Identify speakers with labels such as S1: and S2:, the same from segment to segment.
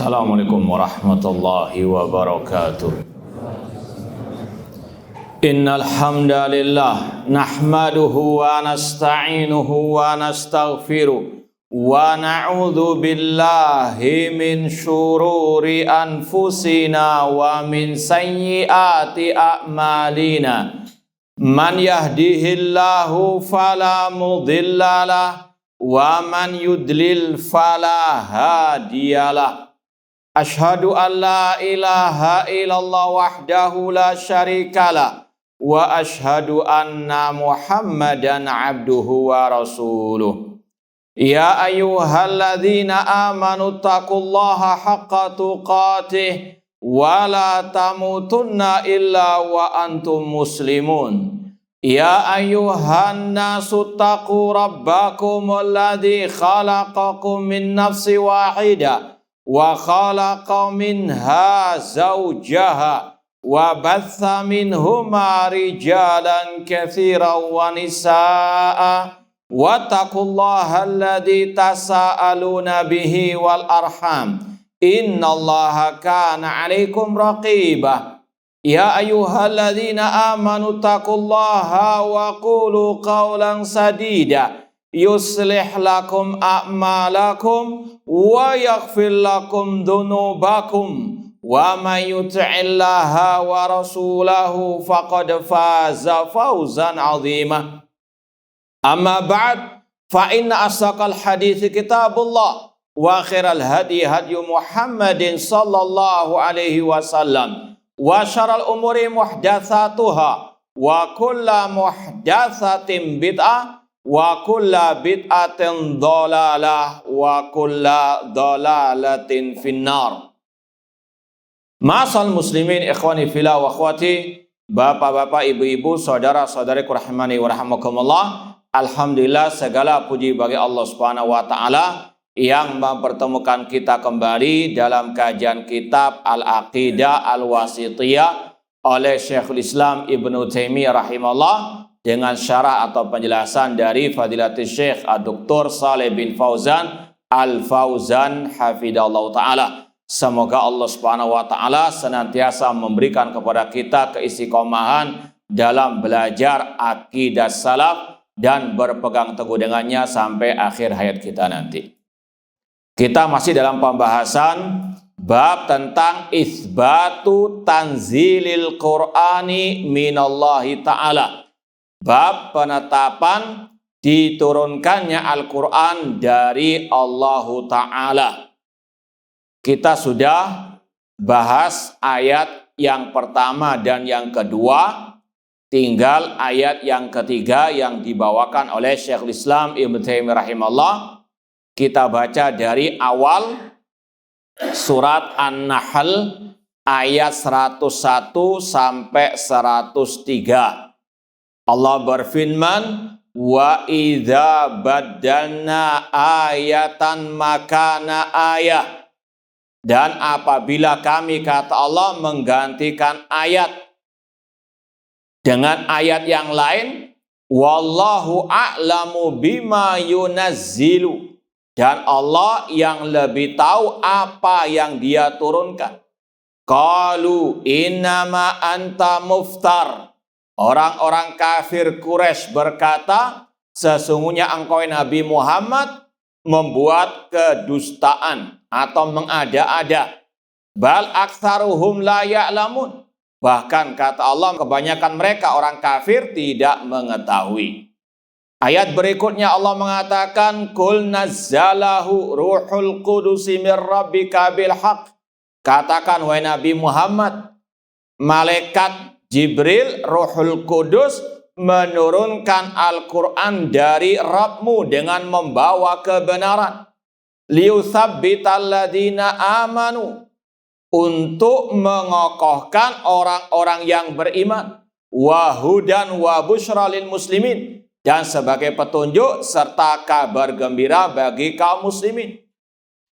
S1: Assalamualaikum warahmatullahi wabarakatuh. Innal hamdalillah nahmaduhu wa nasta'inuhu wa nastaghfiruh wa na'udzu billahi min syururi anfusina wa min sayyiati a'malina. Man yahdihillahu fala mudhillalah wa man yudlil fala hadiyalah. Asyhadu an la ilaha illallah wahdahu la syarikalah wa asyhadu anna Muhammadan abduhu wa rasuluh. Ya ayyuhalladzina amanu taqullaha haqqa tuqatih wa la tamutunna illa wa antum muslimun. Ya ayyuhan nasu taqu rabbakum alladzi khalaqakum min nafsi wahidah wa khalaqa minha zawjaha wa batha minhuma rijalan katsiran wa nisaa wattaqullaha alladzi tasaaluna bihi wal arham innallaha kana 'alaikum raqibah. Ya ayyuhalladzina amanu taqullaha wa qulu qawlan sadida yuslih lakum a'malakum wa yaghfir lakum dhunubakum wa may yuti'illaha wa rasulahu faqad faza fawzan 'azima. Amma ba'd, fa inna asdaqal hadithi kitabullah wa khairal hadi hadyu Muhammadin sallallahu alaihi wasallam wa syarrul umuri muhdatsatuha wa kullu muhdatsatin bid'ah wa kullu bid'atin dhalalah wa kullu dhalalatin finnar. Ma'asal muslimin ikhwani fillah wa akhwati, bapak-bapak, ibu-ibu, saudara-saudariku rahimani wa rahimakumullah. Alhamdulillah, segala puji bagi Allah Subhanahu wa taala yang mempertemukan kita kembali dalam kajian kitab Al-Aqidah Al-Wasithiyah oleh Syekhul Islam Ibnu Taimiyah rahimahullah dengan syarah atau penjelasan dari Fadilatul Syekh Dr. Shalih bin Fauzan Al-Fauzan hafidhallahu taala. Semoga Allah Subhanahu wa taala senantiasa memberikan kepada kita keistiqomahan dalam belajar akidah salaf dan berpegang teguh dengannya sampai akhir hayat kita nanti. Kita masih dalam pembahasan bab tentang isbatu tanzilil Qur'ani minallahi ta'ala. Bab penetapan diturunkannya Al-Quran dari Allah Ta'ala. Kita sudah bahas ayat yang pertama dan yang kedua. Tinggal ayat yang ketiga yang dibawakan oleh Syekhul Islam Ibnu Taimiyah rahimahullah. Kita baca dari awal surat An-Nahl ayat 101 sampai 103. Allah berfirman, wa idza baddalna ayatan makana ayah. Dan apabila kami, kata Allah, menggantikan ayat dengan ayat yang lain, wallahu a'lamu bima yunazzilu. Dan Allah yang lebih tahu apa yang Dia turunkan. Qalu innama anta muftar. Orang-orang kafir Quraisy berkata, sesungguhnya engkau Nabi Muhammad membuat kedustaan atau mengada-ada. Bal aktsaruhum la ya'lamun. Bahkan kata Allah, kebanyakan mereka orang kafir tidak mengetahui. Ayat berikutnya Allah mengatakan, Qul nazzalahu ruhul qudusi mir rabbika bil haq. Katakan wahai Nabi Muhammad, malaikat Jibril Ruhul Qudus menurunkan Al-Quran dari Rabbmu dengan membawa kebenaran. Liyuthabbital ladzina amanu, untuk mengokohkan orang-orang yang beriman. Wahudan wa busyra lil muslimin, dan sebagai petunjuk serta kabar gembira bagi kaum muslimin.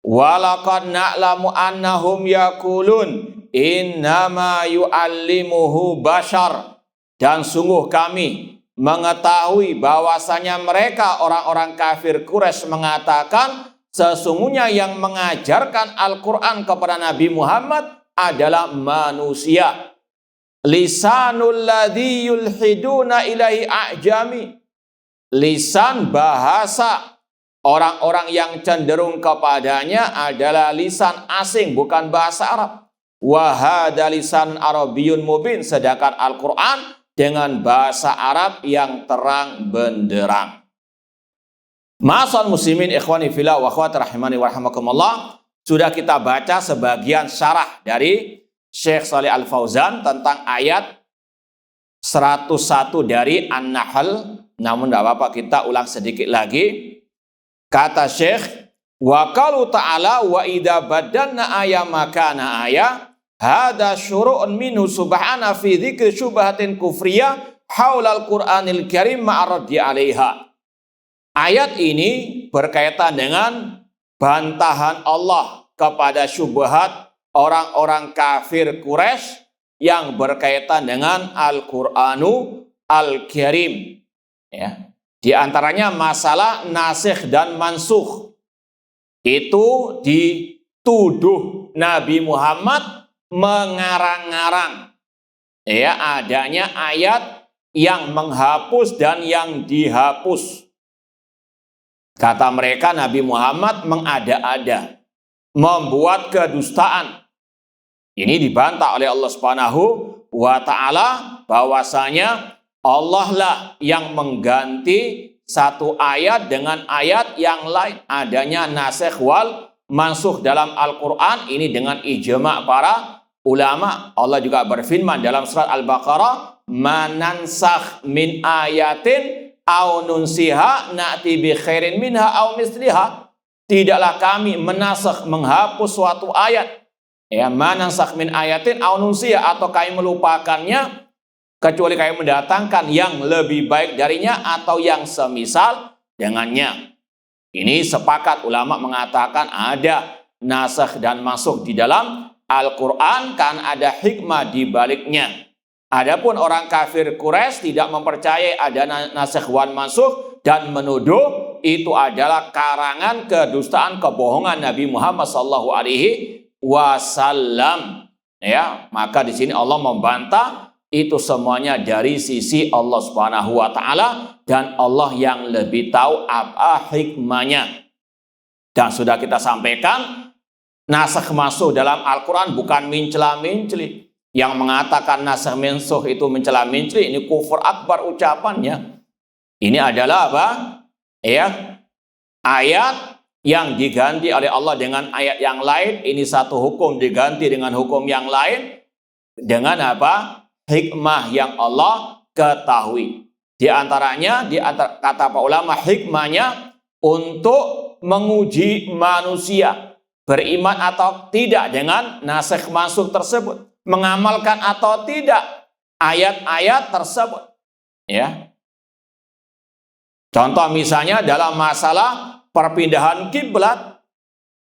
S1: Walaqad na'lamu annahum yaqulun innama yu'allimuhu bashar. Dan sungguh kami mengetahui bahwasanya mereka orang-orang kafir Quraisy mengatakan sesungguhnya yang mengajarkan Al-Quran kepada Nabi Muhammad adalah manusia. Lisanul ladzi yulhiduna ilaihi a'jami. Lisan bahasa orang-orang yang cenderung kepadanya adalah lisan asing, bukan bahasa Arab. Wa hadza lisan arabiyyun mubin, sedangkan Al-Quran dengan bahasa Arab yang terang benderang. Ma'asal muslimin ikhwani fillah wa akhwati rahimani wa rahimakumullah, sudah kita baca sebagian syarah dari Syekh Shalih Al Fauzan tentang ayat 101 dari An-Nahl. Namun tidak apa-apa, kita ulang sedikit lagi. Kata Syekh, wa qalu ta'ala wa idza badalna aya makana aya hada syuru'un minhu subhana fi dzikri syubhatin kufriyah haulal Qur'anil Karim ma'arraddi 'alaiha. Ayat ini berkaitan dengan bantahan Allah kepada syubhat orang-orang kafir Quraisy yang berkaitan dengan Al-Qur'anu Al-Karim. Ya. Di antaranya masalah nasikh dan mansukh. Itu dituduh Nabi Muhammad mengarang-arang. Ya, adanya ayat yang menghapus dan yang dihapus. Kata mereka Nabi Muhammad mengada-ada, membuat kedustaan. Ini dibantah oleh Allah Subhanahu wa Ta'ala bahwasanya Allah lah yang mengganti satu ayat dengan ayat yang lain. Adanya nasikh wal mansukh dalam Al-Quran ini dengan ijma' para ulama. Allah juga berfirman dalam surat Al-Baqarah, "Manansakh min ayatin au nunsiha na'ti bi khairin minha au misliha." Tidaklah kami menasakh, menghapus suatu ayat. Ya, manansakh min ayatin au nunsiha, atau kami melupakannya kecuali kami mendatangkan yang lebih baik darinya atau yang semisal dengannya. Ini sepakat ulama mengatakan ada nasakh dan mansukh di dalam Al-Quran, kan ada hikmah di baliknya. Adapun orang kafir Quraisy tidak mempercayai ada nasikh wan mansukh dan menuduh itu adalah karangan kedustaan kebohongan Nabi Muhammad SAW. Ya, maka di sini Allah membantah itu semuanya dari sisi Allah Subhanahu wa Ta'ala, dan Allah yang lebih tahu apa hikmahnya. Dan sudah kita sampaikan, nasikh mansukh dalam Al-Quran bukan mencela-menceli. Yang mengatakan nasikh mansukh itu mencela-menceli, ini kufur akbar ucapannya. Ini adalah apa? Ya, ayat yang diganti oleh Allah dengan ayat yang lain. Ini satu hukum diganti dengan hukum yang lain. Dengan apa? Hikmah yang Allah ketahui. Di antaranya, kata para ulama, hikmahnya untuk menguji manusia beriman atau tidak dengan nasikh mansukh tersebut, mengamalkan atau tidak ayat-ayat tersebut. Ya. Contoh misalnya dalam masalah perpindahan kiblat,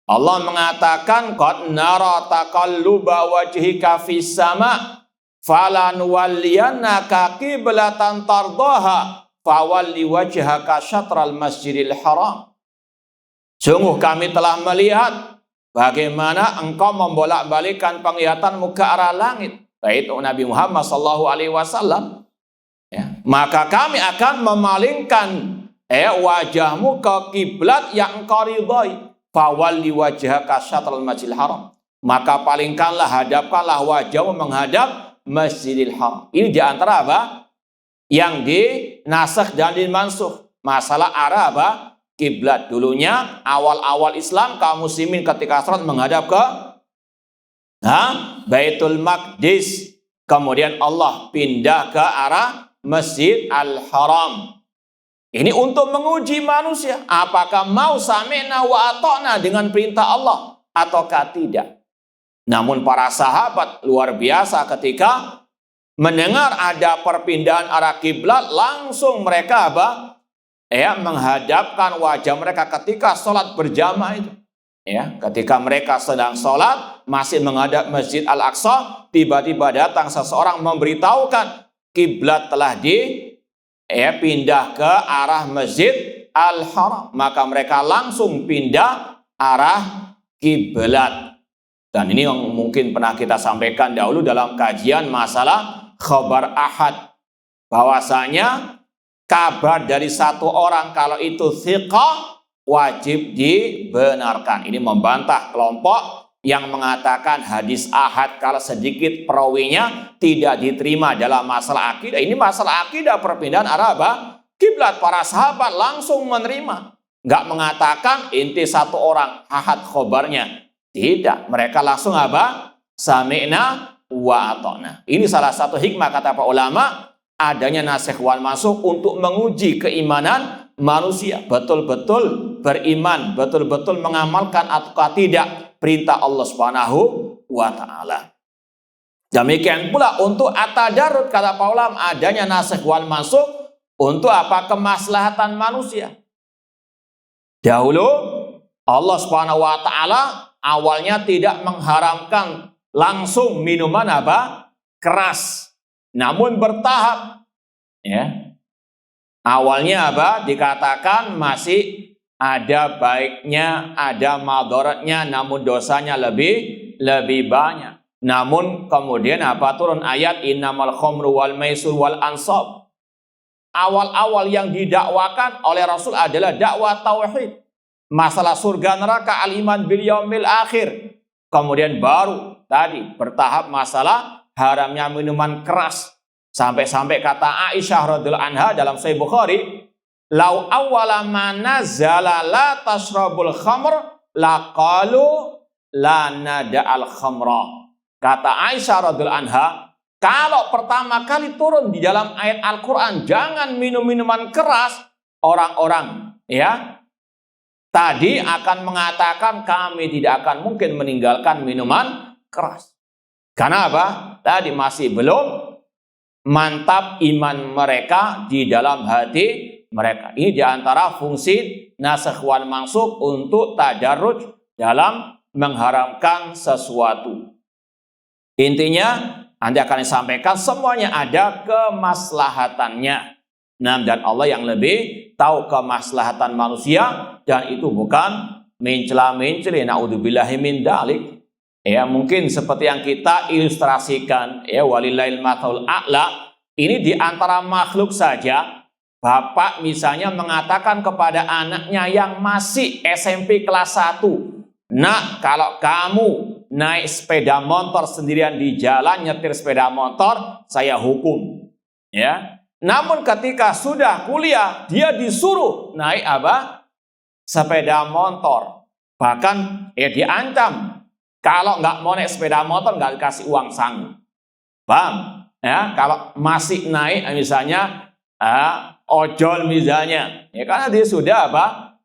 S1: Allah mengatakan qad nara taqalluba wajhika fis sama' falanuwalliyannaka qiblatan tardaha fawalli wajhaka syatral masjidil haram. Sungguh kami telah melihat bagaimana engkau membolak-balikkan penglihatanmu ke arah langit, yaitu Nabi Muhammad SAW. Ya, maka kami akan memalingkan wajahmu ke kiblat yang engkau ridhai. Fawalli wajhaka syatral masjidil haram. Maka palingkanlah, hadapkanlah wajahmu menghadap Masjidil Haram. Ini diantara apa? Yang dinasikh dan dimansukh. Masalah arah apa? Kiblat. Dulunya awal-awal Islam kaum muslimin ketika salat menghadap ke Baitul Maqdis. Kemudian Allah pindah ke arah Masjid Al-Haram. Ini untuk menguji manusia. Apakah mau sami'na wa ata'na dengan perintah Allah ataukah tidak? Namun para sahabat luar biasa ketika mendengar ada perpindahan arah kiblat, langsung mereka apa? Menghadapkan wajah mereka ketika sholat berjamaah itu. Ya, ketika mereka sedang sholat masih menghadap Masjid Al-Aqsa, tiba-tiba datang seseorang memberitahukan kiblat telah pindah ke arah Masjid al-haram. Maka mereka langsung pindah arah kiblat. Dan ini yang mungkin pernah kita sampaikan dahulu dalam kajian masalah khabar ahad. Bahwasanya kabar dari satu orang kalau itu thiqah wajib dibenarkan. Ini membantah kelompok yang mengatakan hadis ahad kalau sedikit perawinya tidak diterima dalam masalah akidah. Ini masalah akidah perpindahan arah apa? Kiblat. Para sahabat langsung menerima. Nggak mengatakan inti satu orang ahad khobarnya. Tidak, mereka langsung apa? Sami'na wa ata'na. Ini salah satu hikmah kata para ulama, adanya nasikh wal mansukh untuk menguji keimanan manusia. Betul-betul beriman, betul-betul mengamalkan atau tidak perintah Allah Subhanahu wa taala. Demikian pula untuk at-tadarrud kata para ulama, adanya nasikh wal mansukh untuk apa? Kemaslahatan manusia. Dahulu Allah Subhanahu wa taala awalnya tidak mengharamkan langsung minuman apa? Keras. Namun bertahap. Ya. Awalnya apa? Dikatakan masih ada baiknya, ada madaratnya, namun dosanya lebih banyak. Namun kemudian apa? Turun ayat innamal khamru wal maisur wal ansab. Awal-awal yang didakwakan oleh Rasul adalah dakwah tauhid. Masalah surga neraka, al-iman bil yaumil akhir. Kemudian baru tadi bertahap masalah haramnya minuman keras. Sampai-sampai kata Aisyah radhiyallahu anha dalam Sahih Bukhari, "Lau awwala ma nazala la tashrabul khamr laqalu la nada'al khamra." Kata Aisyah radhiyallahu anha, kalau pertama kali turun di dalam ayat Al-Qur'an jangan minum minuman keras, orang-orang ya tadi akan mengatakan kami tidak akan mungkin meninggalkan minuman keras. Karena apa? Tadi masih belum mantap iman mereka di dalam hati mereka. Ini diantara fungsi nasikh wal mansukh untuk tadarruj dalam mengharamkan sesuatu. Intinya, nanti akan disampaikan semuanya ada kemaslahatannya. Nah, dan Allah yang lebih tahu kemaslahatan manusia, dan itu bukan mencela-mencela, naudzubillahi min dzalik. Ya, mungkin seperti yang kita ilustrasikan, ya walillahil mathalul a'la, ini di antara makhluk saja, bapak misalnya mengatakan kepada anaknya yang masih SMP kelas 1, "Nak, kalau kamu naik sepeda motor sendirian di jalan, nyetir sepeda motor, saya hukum." Ya. Namun ketika sudah kuliah, dia disuruh naik apa? Sepeda motor. Bahkan diancam. Kalau nggak mau naik sepeda motor, nggak dikasih uang sangu. Paham? Ya, kalau masih naik misalnya ojol misalnya. Ya, karena dia sudah apa?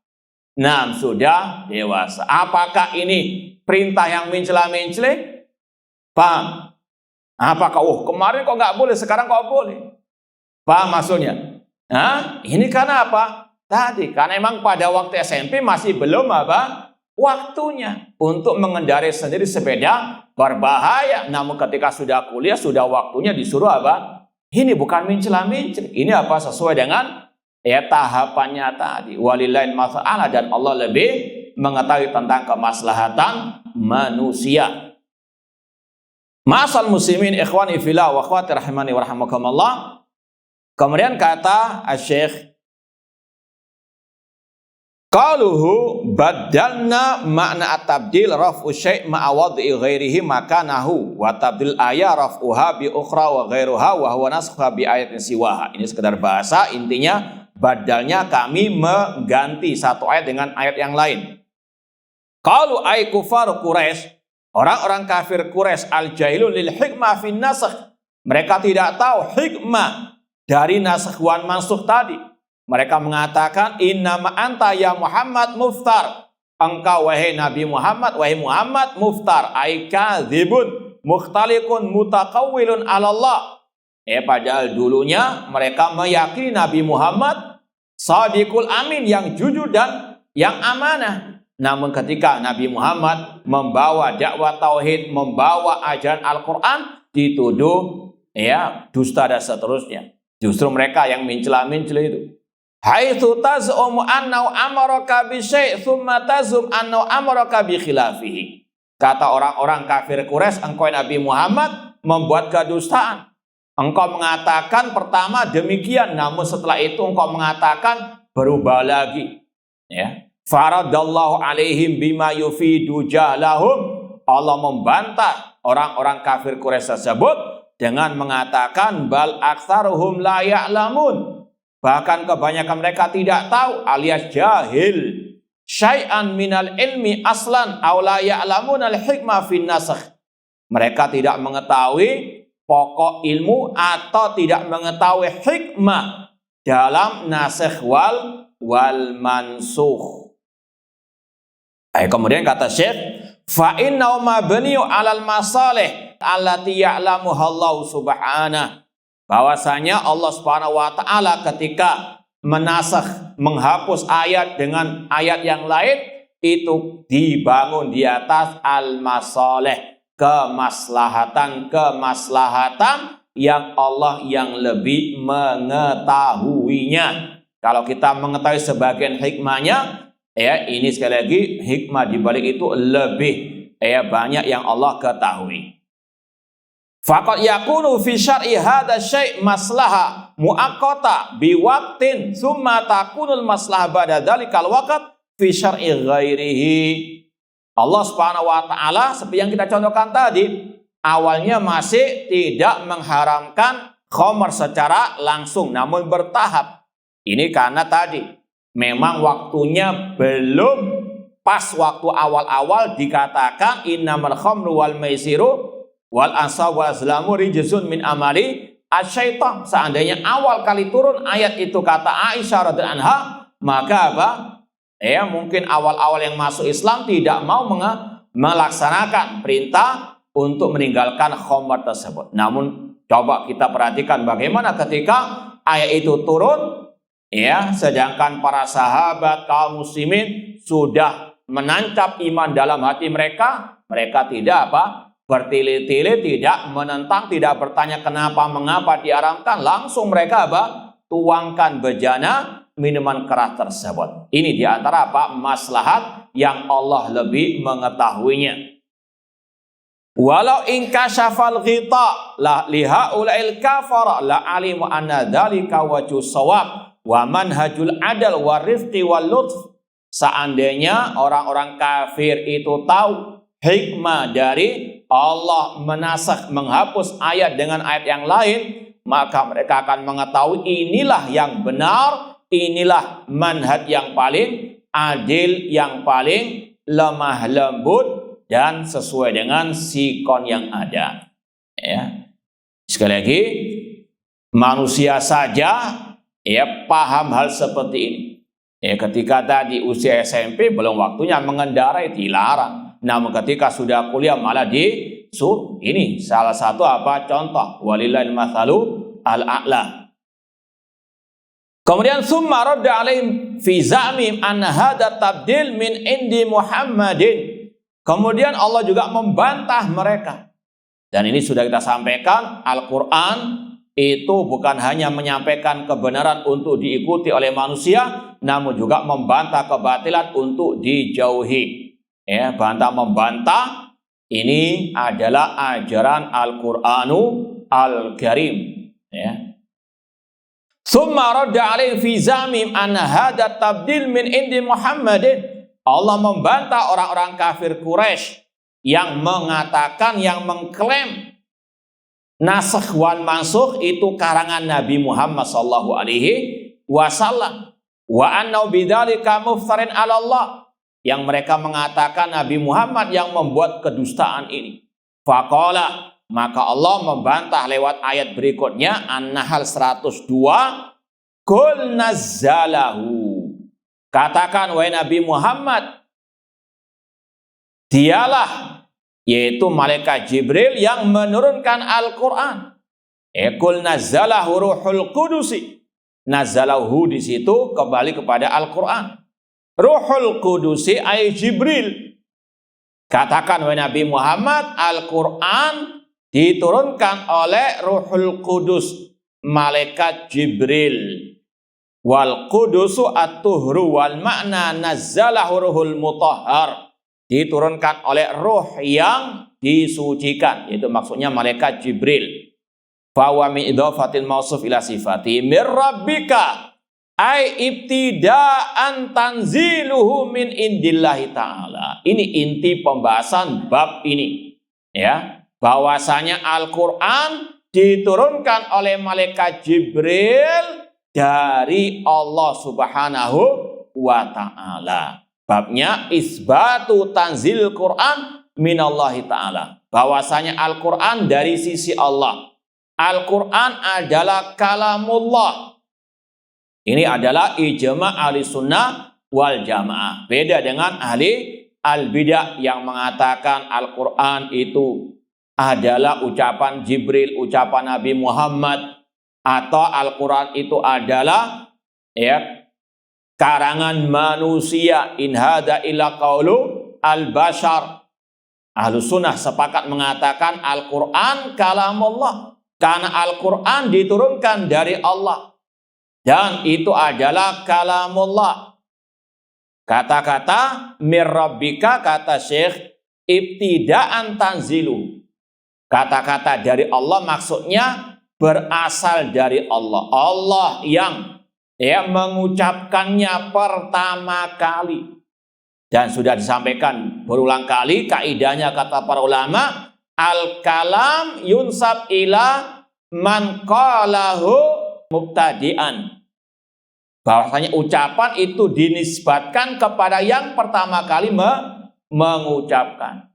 S1: Nah, sudah dewasa. Apakah ini perintah yang mencela-mencela? Paham? Apakah, kemarin kok nggak boleh, sekarang kok boleh? Paham maksudnya? Nah, ini karena apa? Tadi, karena memang pada waktu SMP masih belum apa? Waktunya untuk mengendarai sendiri sepeda berbahaya. Namun ketika sudah kuliah, sudah waktunya disuruh apa? Ini bukan mencela-mencela. Ini apa? Sesuai dengan tahapannya tadi. Walillahil mathalul a'la, dan Allah lebih mengetahui tentang kemaslahatan manusia. Ma'asal muslimin ikhwani fillah wa akhwati rahimani wa rahimakumullah. Kemudian kata Syekh, qaluhu badalna makna at-tabdil raf'u syai' ma'a wad'i ghairihi makanahu wa tabdil ayat raf'uha bi ukhra wa ghairuha wa huwa naskha bi ayatin siwaha. Ini sekedar bahasa, intinya badalnya kami mengganti satu ayat dengan ayat yang lain. Qalu ay kufar Quraisy, orang-orang kafir Quraisy al-jahilun lil hikmah fin nasakh. Mereka tidak tahu hikmah dari nasikh wal mansukh tadi. Mereka mengatakan innama anta ya Muhammad muftar. Engkau wahai Nabi Muhammad, wahai Muhammad muftar, ay kadzibun mukhtalikun mutakawwilun 'ala Allah. Padahal dulunya mereka meyakini Nabi Muhammad Shadiqul Amin, yang jujur dan yang amanah. Namun ketika Nabi Muhammad membawa dakwah tauhid, membawa ajaran Al-Qur'an, dituduh dusta dan seterusnya. Justru mereka yang mencela-mencela itu. Haitsu taz'umu annahu amaraka bi syai' tsumma tazum annahu amaraka bi khilafihi. Kata orang-orang kafir Quraisy, engkau Nabi Muhammad membuat kedustaan. Engkau mengatakan pertama demikian, namun setelah itu engkau mengatakan berubah lagi. Ya. Faradallahu alaihim bima yufidu jahlahum. Allah membantah orang-orang kafir Quraisy tersebut dengan mengatakan bal aktsaruhum la ya'lamun. Bahkan kebanyakan mereka tidak tahu alias jahil. Syai'an minal ilmi aslan aw la ya'lamun al-hikmah fin nasakh. Mereka tidak mengetahui pokok ilmu atau tidak mengetahui hikmah dalam nasikh wal mansukh. Kemudian kata Syekh, fa inna mabniu 'alal masalih allati ya'lamuha Allah subhanahu. Bahwasanya Allah Subhanahu wa taala ketika menasakh, menghapus ayat dengan ayat yang lain, itu dibangun di atas al-masalih, kemaslahatan yang Allah yang lebih mengetahuinya. Kalau kita mengetahui sebagian hikmahnya, ya ini sekali lagi hikmah di balik itu lebih banyak yang Allah ketahui. Faqad yakunu fi syar'i hadza syai' maslaha muaqqata biwaqtin tsumma takunul maslahah ba'da dzalikal waqt fi syar'i ghairihi. Allah Subhanahu wa taala seperti yang kita contohkan tadi, awalnya masih tidak mengharamkan khamar secara langsung namun bertahap. Ini karena tadi memang waktunya belum pas, waktu awal-awal dikatakan innamal khamru wal maisiru wal ansab wal azlamu rijzun min amali asyaitan. Seandainya awal kali turun ayat itu kata Aisyah radhiyallahu anha, maka apa? Mungkin awal-awal yang masuk Islam tidak mau melaksanakan perintah untuk meninggalkan khamr tersebut. Namun coba kita perhatikan bagaimana ketika ayat itu turun, sedangkan para sahabat kaum muslimin sudah menancap iman dalam hati mereka, mereka tidak bertele-tele, tidak menentang, tidak bertanya kenapa, mengapa diharamkan, langsung mereka tuangkan bejana minuman keras tersebut. Ini diantara maslahat yang Allah lebih mengetahuinya. Walau in kasyafal ghita la lihaula'il kafara la alimu anna dzalika wajhus shawab wa manhajul adal wa rifqi wal lutf. Seandainya orang-orang kafir itu tahu hikmah dari Allah menasakh, menghapus ayat dengan ayat yang lain, maka mereka akan mengetahui inilah yang benar, inilah manhaj yang paling adil, yang paling lemah lembut dan sesuai dengan sikon yang ada. Sekali lagi, manusia saja paham hal seperti ini. Ketika tadi usia SMP belum waktunya mengendarai, dilarang. Namun ketika sudah kuliah malah disuruh. Ini salah satu contoh walillahil mathalu al-a'la. Kemudian summa radda alaihim fi za'mihim anna hadha tabdil min indi Muhammadin. Kemudian Allah juga membantah mereka. Dan ini sudah kita sampaikan, Al-Qur'an itu bukan hanya menyampaikan kebenaran untuk diikuti oleh manusia, namun juga membantah kebatilan untuk dijauhi. Bantah membantah ini adalah ajaran Al-Qur'anu Al-Karim. Tsumma radda alaihim fi zamim anna hadha tabdil min indi Muhammadin. Allah membantah orang-orang kafir Quraisy yang mengatakan, yang mengklaim nasakh wal mansukh itu karangan Nabi Muhammad sallallahu alaihi wasallam. Wa annahu bidzalika muftarin 'ala Allah. Yang mereka mengatakan Nabi Muhammad yang membuat kedustaan ini. Faqala, maka Allah membantah lewat ayat berikutnya, An-Nahl 102, Qul nazzalahu. Katakan wahai Nabi Muhammad, dialah, yaitu malaikat Jibril yang menurunkan Al-Quran. Qul nazzalahu ruhul qudusi. Nazzalahu di situ kembali kepada Al-Quran. Ruhul Qudusi ay Jibril. Katakan wahai Nabi Muhammad, Al-Quran diturunkan oleh Ruhul Qudus, malaikat Jibril. Wal qudusu at-tuhru wal makna nazzalahu ruhul mutahhar. Diturunkan oleh ruh yang disucikan. Itu maksudnya malaikat Jibril. Fawa min idhafatil mausuf ila sifati mir rabbika. Ai ibtida'an tanziluhu min indillahi ta'ala. Ini inti pembahasan bab ini. Ya, bahwasanya Al-Quran diturunkan oleh malaikat Jibril dari Allah Subhanahu wa Ta'ala. Babnya isbatu tanzil Quran minallahi ta'ala. Bahwasanya Al-Quran dari sisi Allah. Al-Quran adalah kalamullah. Ini adalah ijma' ahli sunnah wal jamaah. Beda dengan ahli al-bidah yang mengatakan Al-Quran itu adalah ucapan Jibril, ucapan Nabi Muhammad. Atau Al-Quran itu adalah karangan manusia. In hadza illa qaulu al-bashar. Ahlus sunnah sepakat mengatakan Al-Quran kalamullah. Karena Al-Quran diturunkan dari Allah. Dan itu adalah kalamullah. Kata-kata mir rabbika, kata Syekh, ibtida'an tanzilu. Kata-kata dari Allah maksudnya berasal dari Allah. Allah yang mengucapkannya pertama kali. Dan sudah disampaikan berulang kali kaidahnya kata para ulama, al-kalam yunsab ila man qalahu mubtadi'an. Bahwasanya ucapan itu dinisbatkan kepada yang pertama kali mengucapkan.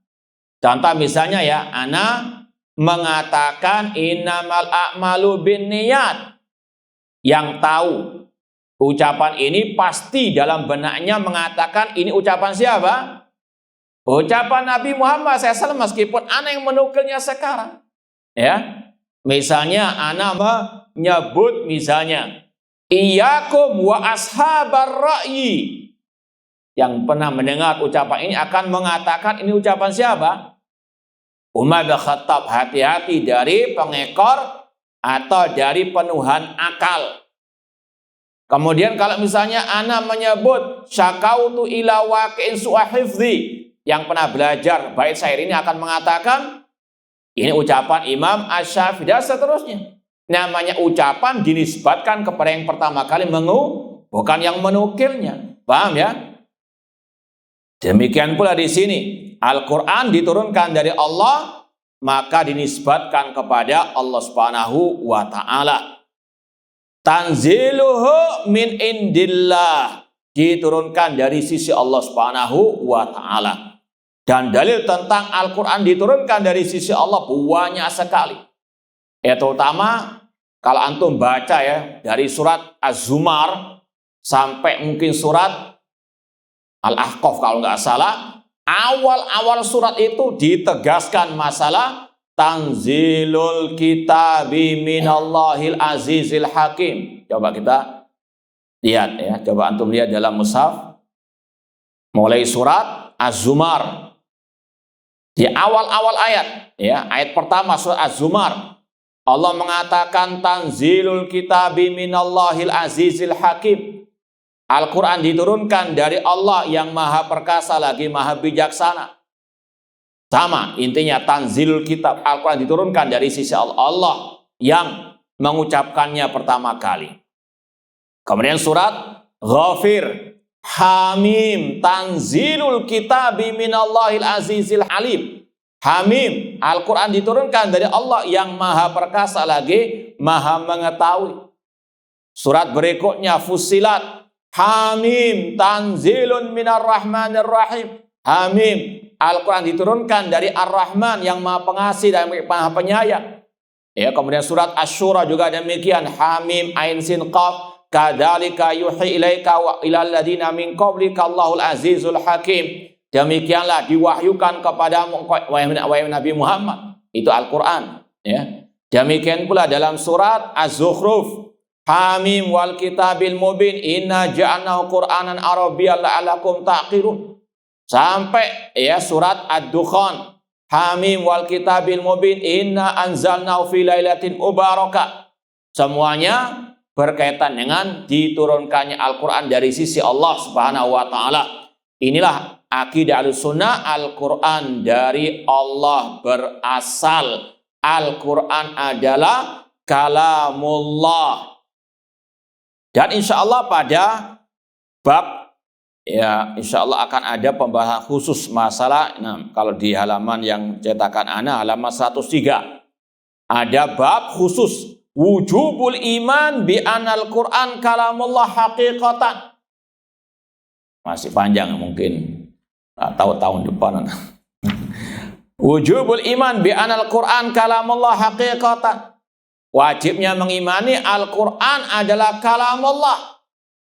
S1: Contoh misalnya ya, ana mengatakan innamal a'malu binniyat. Yang tahu ucapan ini pasti dalam benaknya mengatakan ini ucapan siapa? Ucapan Nabi Muhammad SAW, meskipun ana yang menukilnya sekarang. Ya, misalnya ana menyebut misalnya iyyakum wa ashabar ra'yi. Yang pernah mendengar ucapan ini akan mengatakan ini ucapan siapa? Umar bin Khattab, hati-hati dari pengekor atau dari penuhan akal. Kemudian kalau misalnya ana menyebut syakautu ila waqi'in su'ahifzi, yang pernah belajar bait syair ini akan mengatakan ini ucapan Imam Asy-Syafi'i dan seterusnya. Namanya ucapan dinisbatkan kepada yang pertama kali bukan yang menukilnya. Paham ya? Demikian pula di sini, Al-Quran diturunkan dari Allah, maka dinisbatkan kepada Allah Subhanahu wa Ta'ala. Tanziluhu min indillah, diturunkan dari sisi Allah Subhanahu wa Ta'ala. Dan dalil tentang Al-Quran diturunkan dari sisi Allah banyak sekali. Ya, terutama kalau antum baca ya dari surat Az-Zumar sampai mungkin surat Al-Ahqaf kalau nggak salah, awal-awal surat itu ditegaskan masalah tanzilul kitabi minallahil azizil hakim. Coba kita lihat ya, coba antum lihat dalam mushaf mulai surat Az-Zumar. Di awal-awal ayat ya, ayat pertama surat Az-Zumar, Allah mengatakan tanzilul kitabi minallahil azizil hakim. Al-Quran diturunkan dari Allah yang maha perkasa lagi maha bijaksana. Sama intinya, tanzilul kitab, Al-Quran diturunkan dari sisi Allah, Allah yang mengucapkannya pertama kali. Kemudian surat Ghafir, Hamim, tanzilul kitabi minallahil azizil halim. Hamim, Al-Quran diturunkan dari Allah yang maha perkasa lagi maha mengetahui. Surat berikutnya Fussilat, Hamim, tanzilun minar rahmanir rahim. Hamim, Al-Quran diturunkan dari Ar-Rahman yang maha pengasih dan maha penyayang. Ya, kemudian surat Asy-Syura juga demikian, Hamim, Ain Sin Qaf, kadzalika yuhi ilaika wa ilal ladina min qablika Allahul azizul hakim. Demikianlah diwahyukan kepadamu wahai Nabi Muhammad, itu Al-Quran ya. Demikian pula dalam surat Az-Zukhruf, Hamim wal kitabil mubin inna ja'alnahu qur'anan arabiyyan la'allakum taqilun. Sampai ya surat Ad-Dukhan, Hamim wal kitabil mubin inna anzalnahu fi lailatin mubarakah. Semuanya berkaitan dengan diturunkannya Al-Quran dari sisi Allah Subhanahu wa Ta'ala. Inilah akidah Ahlussunnah, Al-Quran dari Allah berasal. Al-Quran adalah kalamullah. Dan insya Allah pada bab, ya insya Allah akan ada pembahasan khusus masalah. Nah, kalau di halaman yang cetakan ana, halaman 103, ada bab khusus wujubul iman bi anal Quran kalamullah haqiqatan. Masih panjang mungkin, tahu tahun depan. Wujubul iman bi anal Quran kalamullah haqiqatan. Wajibnya mengimani Al-Quran adalah kalamullah.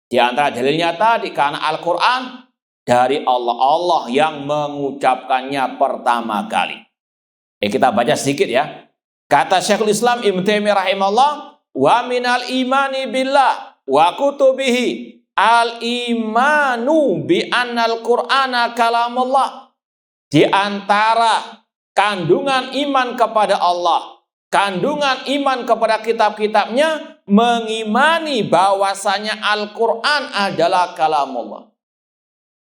S1: Di antara dalilnya tadi, karena Al-Quran dari Allah, Allah yang mengucapkannya pertama kali. Kita baca sedikit ya. Kata Syekhul Islam Ibnu Taimiyah rahimahullah, wa minal imani billah wa kutubihi al-imanu bi annal Qur'ana kalamullah. Di antara kandungan iman kepada Allah, kandungan iman kepada kitab-kitabnya, mengimani bahwasanya Al-Quran adalah kalamullah.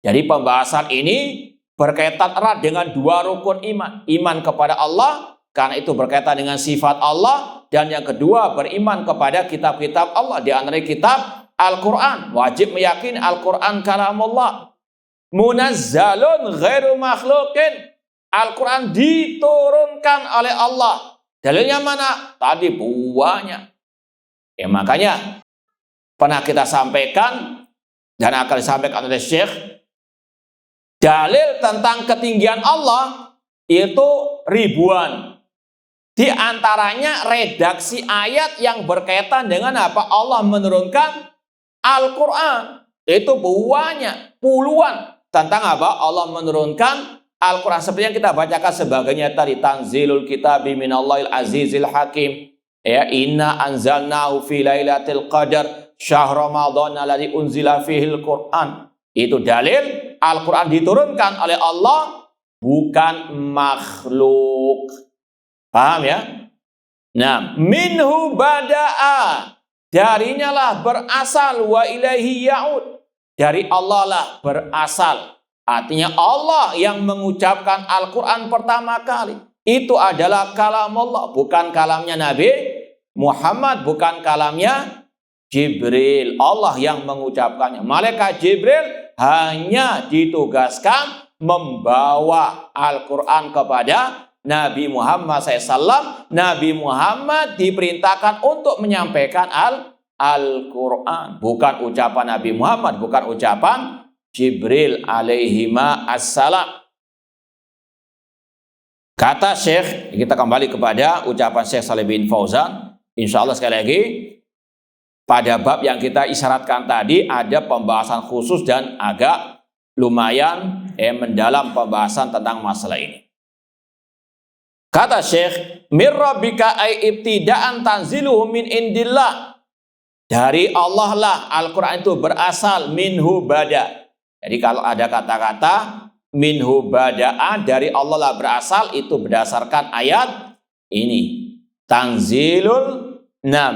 S1: Jadi pembahasan ini berkaitan erat dengan dua rukun iman. Iman kepada Allah, karena itu berkaitan dengan sifat Allah. Dan yang kedua, beriman kepada kitab-kitab Allah. Di antara kitab Al-Quran, wajib meyakini Al-Quran kalamullah. Munazzalun ghairu makhlukin. Al-Quran diturunkan oleh Allah. Dalilnya mana? Tadi buahnya. Ya makanya pernah kita sampaikan dan akan disampaikan oleh Syekh, dalil tentang ketinggian Allah itu ribuan. Di antaranya redaksi ayat yang berkaitan dengan apa? Allah menurunkan Al-Quran. Itu buahnya, puluhan. Tentang apa? Allah menurunkan Al-Quran. Seperti yang kita bacakan sebagainya tadi. Tanzilul kitabi minallahil azizil hakim. Ya, inna anzalnahu fi lailatul qadar syahr ramadhan alladzi unzila fihil Qur'an. Itu dalil Al-Quran diturunkan oleh Allah, bukan makhluk. Paham ya? Nah, minhu bada'a, darinya lah berasal, wa ilaihi ya'ud, dari Allah lah berasal. Artinya Allah yang mengucapkan Al-Quran pertama kali. Itu adalah kalamullah, bukan kalamnya Nabi Muhammad, bukan kalamnya Jibril. Allah yang mengucapkannya. Malaikat Jibril hanya ditugaskan membawa Al-Quran kepada Nabi Muhammad SAW. Nabi Muhammad diperintahkan untuk menyampaikan Al-Quran. Bukan ucapan Nabi Muhammad, bukan ucapan Jibril alaihima assalam. Kata Syekh, kita kembali kepada ucapan Syekh Shalih bin Fauzan. Insya Allah sekali lagi, pada bab yang kita isyaratkan tadi ada pembahasan khusus dan agak lumayan mendalam pembahasan tentang masalah ini. Kata Syekh, mir rabbika ay ibtida'an tanziluhu min indillah. Dari Allah lah Al-Quran itu berasal, minhu bada. Jadi kalau ada kata-kata minhu bada'a, dari Allah lah berasal, itu berdasarkan ayat ini. Tanzilul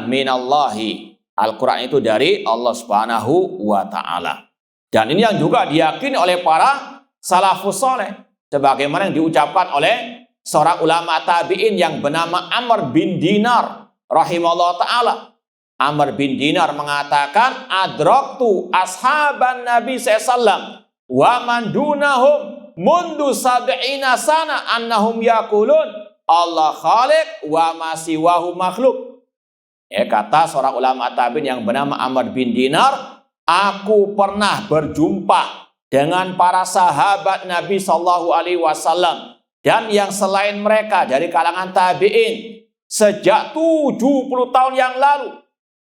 S1: minallahi. Al-Quran itu dari Allah Subhanahu wa Ta'ala. Dan ini yang juga diyakini oleh para salafus saleh, sebagaimana yang diucapkan oleh seorang ulama tabi'in yang bernama Amr bin Dinar rahimahullah ta'ala. Amr bin Dinar mengatakan, adraktu ashaban Nabi SAW wa man dunahum mundu sab'ina sana annahum yakulun Allah khaliq wa masiwahu makhluk. Kata seorang ulama tabi'in yang bernama Amr bin Dinar, aku pernah berjumpa dengan para sahabat Nabi SAW dan yang selain mereka dari kalangan tabi'in sejak 70 tahun yang lalu.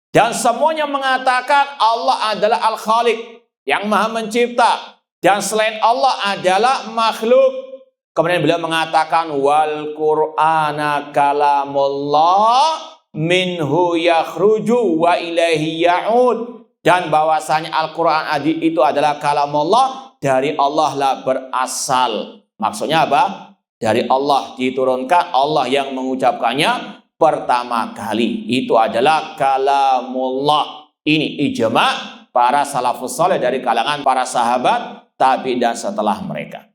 S1: Dan semuanya mengatakan Allah adalah Al-Khaliq, yang maha mencipta. Dan selain Allah adalah makhluk. Kemudian beliau mengatakan, wal Qur'ana kalamullah minhu yakhruju wa ilaihi ya'ud. Dan bahwasanya Al-Quran itu adalah kalamullah, dari Allah lah berasal. Maksudnya apa? Dari Allah diturunkan, Allah yang mengucapkannya, pertama kali. Itu adalah kalamullah. Ini ijma' para salafus saleh dari kalangan para sahabat, tabi'in dan setelah mereka.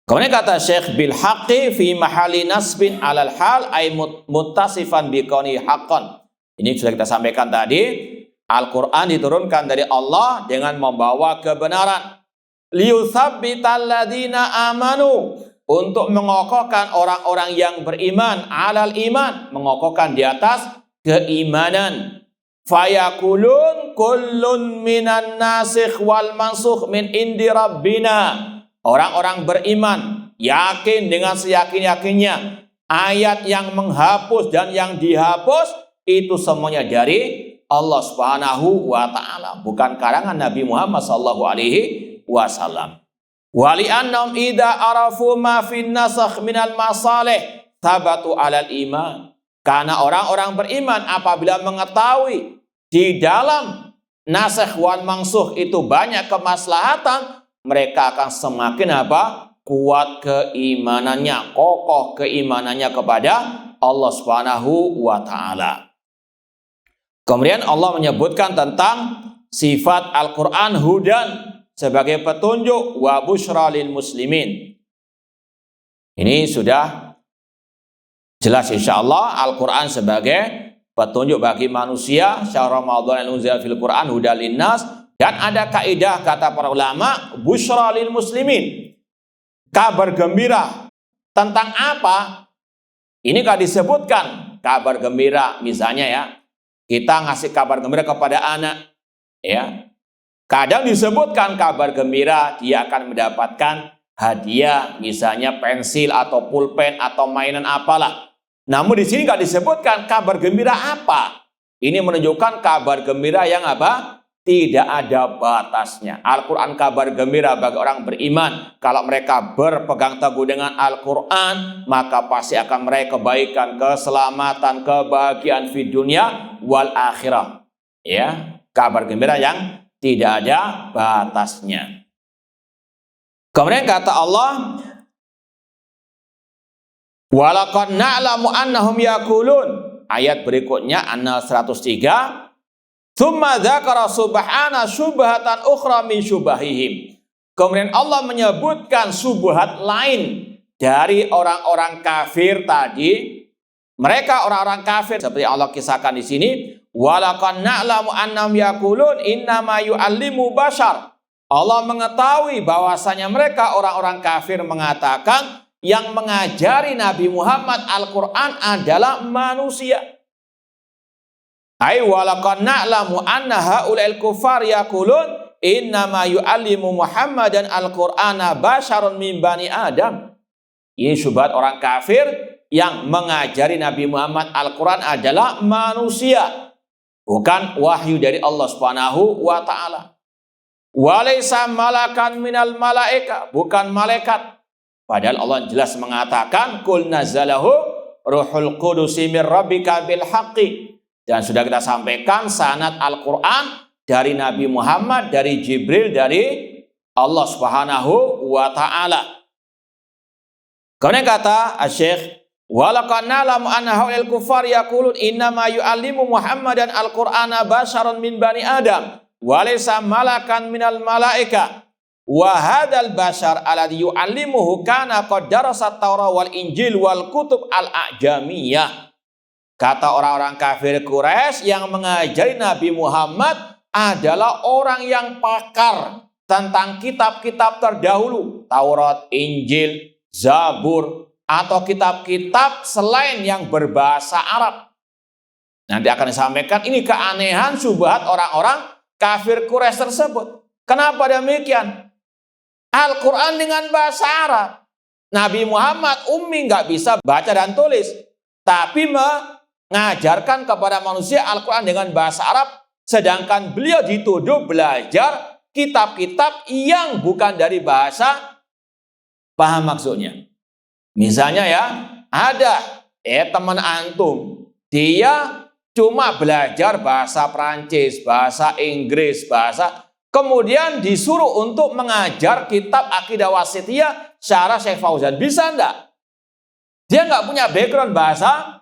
S1: Kemudian kata Syekh bil haqqi fi mahali nasbin alal hal ay muttasifan biqauni haqqan. Ini sudah kita sampaikan tadi. Al-Quran diturunkan dari Allah dengan membawa kebenaran. Liyuthabbital ladzina amanu, untuk mengokohkan orang-orang yang beriman, alal iman, mengokohkan di atas keimanan. Fayakulun kullun minan nasikh wal mansukh min indi rabbina. Orang-orang beriman yakin dengan seyakin-yakinnya ayat yang menghapus dan yang dihapus itu semuanya dari Allah Subhanahu wa taala, bukan karangan Nabi Muhammad sallallahu alaihi wasallam. Wali annam idza arafu ma fin nasakh minal masalih tabatu alal iman. Karena orang-orang beriman apabila mengetahui di dalam nasakh wal mansukh itu banyak kemaslahatan, mereka akan semakin apa? Kuat keimanannya, kokoh keimanannya kepada Allah Subhanahu wa taala. Kemudian Allah menyebutkan tentang sifat Al-Quran hudan sebagai petunjuk wa busyra lil muslimin. Ini sudah jelas insyaallah Al-Quran sebagai petunjuk bagi manusia. Syahr Ramadan al-unzila fil Quran hudan linnas. Dan ada kaidah kata para ulama, busyra lil muslimin. Kabar gembira tentang apa? Ini kan disebutkan kabar gembira, misalnya ya. Kita ngasih kabar gembira kepada anak, ya. Kadang disebutkan kabar gembira dia akan mendapatkan hadiah, misalnya pensil atau pulpen atau mainan apalah. Namun di sini nggak disebutkan kabar gembira apa. Ini menunjukkan kabar gembira yang apa? Tidak ada batasnya. Al-Quran kabar gembira bagi orang beriman. Kalau mereka berpegang teguh dengan Al-Quran, maka pasti akan meraih kebaikan, keselamatan, kebahagiaan di dunia wal akhirah. Ya, kabar gembira yang tidak ada batasnya. Kemudian kata Allah, walaqad na'lamu annahum yaqulun. Ayat berikutnya An-Nahl 103. Tsumma dzakara subhana syubhatan ukhra min syubahihim. Kemudian Allah menyebutkan syubhat lain dari orang-orang kafir tadi. Mereka orang-orang kafir seperti Allah kisahkan di sini, walaqad na'lamu annahum yaqulun innama yu'allimu bashar. Allah mengetahui bahwasanya mereka orang-orang kafir mengatakan yang mengajari Nabi Muhammad Al-Qur'an adalah manusia. Ai walaqad na'lamu anna haula'il kufar yaqulun innama yu'allimu Muhammadan al-Qur'ana basyarun min bani Adam. Ini syubhat orang kafir yang mengajari Nabi Muhammad Al-Qur'an adalah manusia, bukan wahyu dari Allah Subhanahu wa taala. Walaysa malakan minal malaika, bukan malaikat. Padahal Allah jelas mengatakan kul nazzalahu ruhul qudus min rabbika bil haqqi. Dan sudah kita sampaikan sanad Al-Quran dari Nabi Muhammad, dari Jibril, dari Allah Subhanahu wa ta'ala. Kemudian kata Syekh, walaqad na'lamu anna haula'il kuffar yaqulun innama yu'allimu Muhammadan al-Qur'ana basyarun min bani Adam wa laysa malakan minal malaika wa hadzal basyar alladhi yu'allimuhu kana qad darasa at-Taurah wal Injil wal kutub al-a'jamiyah. Kata orang-orang kafir Quraisy yang mengajari Nabi Muhammad adalah orang yang pakar tentang kitab-kitab terdahulu, Taurat, Injil, Zabur, atau kitab-kitab selain yang berbahasa Arab. Nanti akan disampaikan ini keanehan syubhat orang-orang kafir Quraisy tersebut. Kenapa demikian? Al-Quran dengan bahasa Arab. Nabi Muhammad ummi nggak bisa baca dan tulis, tapi mengajarkan kepada manusia Al-Quran dengan bahasa Arab, sedangkan beliau dituduh belajar kitab-kitab yang bukan dari bahasa. Paham maksudnya? Misalnya ya, ada teman antum, dia cuma belajar bahasa Prancis, bahasa Inggris, kemudian disuruh untuk mengajar kitab Aqidah Wasithiyah syarah Syekh Fauzan. Bisa enggak? Dia nggak punya background bahasa